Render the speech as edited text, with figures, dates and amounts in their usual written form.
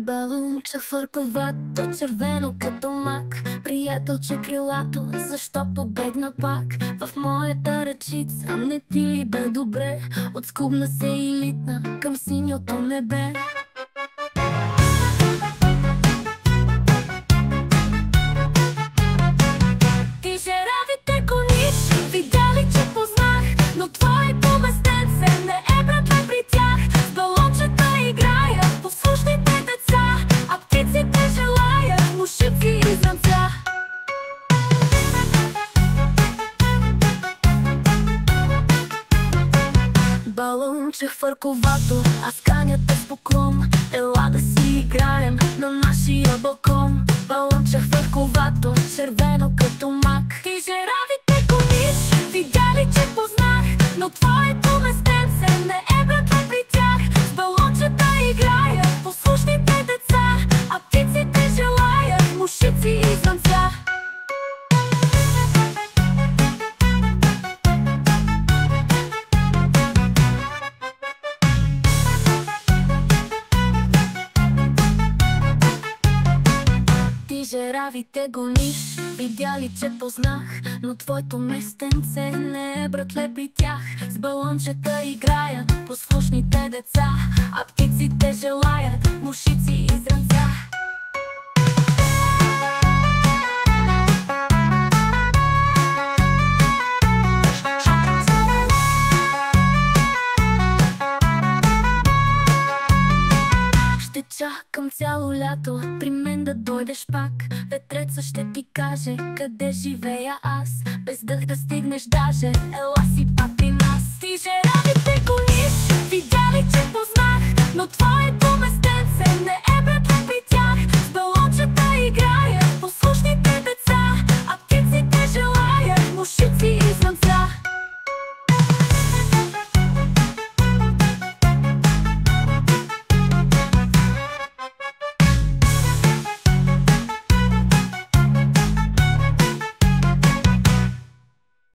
Балунче фърковато, червено като мак, приятелче крилато, защо побегна пак? В моята ръчица не ти ли бе добре? Отскубна се и литна към синьото небе. Ти жеравите кониш, видя ли, че познах, но твоето местенце не е братле при тях. С балончета играят послушните деца, а птиците желаят мушици и зранца. Балонче фърковато, аз каня те с поклон, ела да си играем на нашия балкон. Балонче фърковато, червено като мак, и жеравите кониш, видя ли, че познах, но твоето местенце не е братле при тях. С балончета играят послушните деца, а птиците желаят мушици и зранца. Жеравите гониш, видя ли, че познах, но твоето местенце не е братле при тях. С балончета играят послушните деца, а птиците желаят мушици и зранца. Ще чакам цяло лято при мен да дойдеш пак. Ветреца ще ти каже къде живея аз, без дъх да стигнеш даже. Ела си пак